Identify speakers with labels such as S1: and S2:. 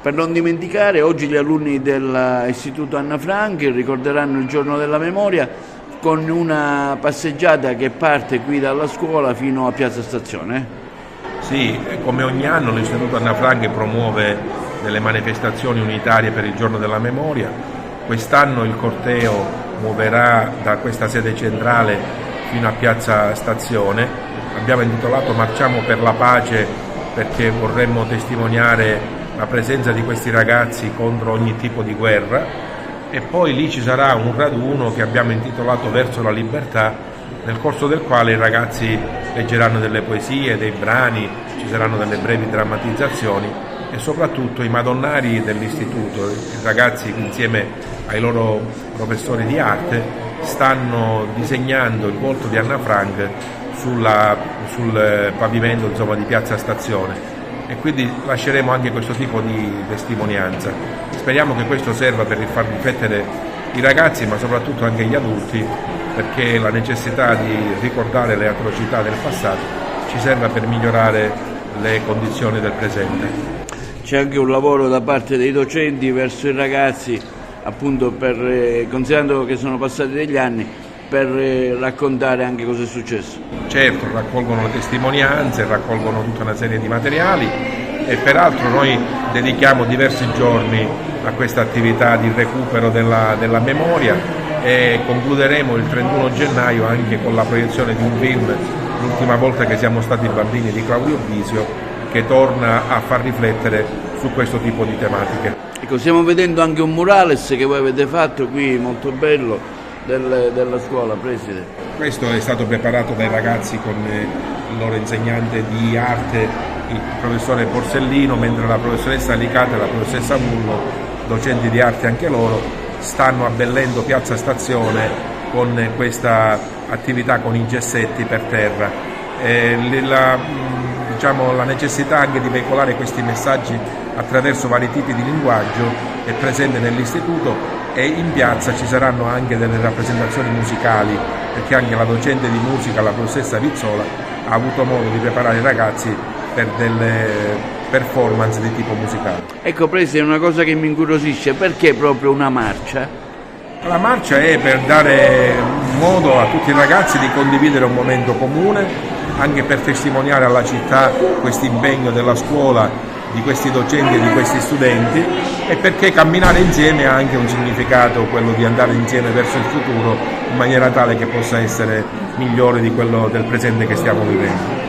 S1: Per non dimenticare, oggi gli alunni dell'Istituto Anna Frank ricorderanno il giorno della memoria con una passeggiata che parte qui dalla scuola fino a Piazza Stazione.
S2: Sì, come ogni anno l'Istituto Anna Frank promuove delle manifestazioni unitarie per il giorno della memoria. Quest'anno il corteo muoverà da questa sede centrale fino a Piazza Stazione. Abbiamo intitolato Marciamo per la pace perché vorremmo testimoniare la presenza di questi ragazzi contro ogni tipo di guerra, e poi lì ci sarà un raduno che abbiamo intitolato Verso la libertà, nel corso del quale i ragazzi leggeranno delle poesie, dei brani, ci saranno delle brevi drammatizzazioni e soprattutto i madonnari dell'istituto, i ragazzi insieme ai loro professori di arte stanno disegnando il volto di Anna Frank sul pavimento, insomma, di Piazza Stazione, e quindi lasceremo anche questo tipo di testimonianza. Speriamo che questo serva per far riflettere i ragazzi, ma soprattutto anche gli adulti, perché la necessità di ricordare le atrocità del passato ci serva per migliorare le condizioni del presente.
S1: C'è anche un lavoro da parte dei docenti verso i ragazzi, appunto considerando che sono passati degli anni, per raccontare anche cosa è successo.
S2: Certo, raccolgono le testimonianze, raccolgono tutta una serie di materiali e peraltro noi dedichiamo diversi giorni a questa attività di recupero della memoria e concluderemo il 31 gennaio anche con la proiezione di un film, l'ultima volta che siamo stati bambini, di Claudio Bisio, che torna a far riflettere su questo tipo di tematiche.
S1: Ecco, stiamo vedendo anche un murales che voi avete fatto qui, molto bello, della scuola, preside.
S2: Questo è stato preparato dai ragazzi con il loro insegnante di arte, il professore Borsellino, mentre la professoressa Alicata e la professoressa Mullo, docenti di arte anche loro, stanno abbellendo Piazza Stazione con questa attività con i gessetti per terra. La necessità anche di veicolare questi messaggi attraverso vari tipi di linguaggio è presente nell'istituto, e in piazza ci saranno anche delle rappresentazioni musicali, perché anche la docente di musica, la professoressa Vizzola, ha avuto modo di preparare i ragazzi per delle performance di tipo musicale.
S1: Ecco, Preside, una cosa che mi incuriosisce, perché proprio una marcia?
S2: La marcia è per dare modo a tutti i ragazzi di condividere un momento comune, anche per testimoniare alla città questo impegno della scuola, di questi docenti e di questi studenti, e perché camminare insieme ha anche un significato, quello di andare insieme verso il futuro in maniera tale che possa essere migliore di quello del presente che stiamo vivendo.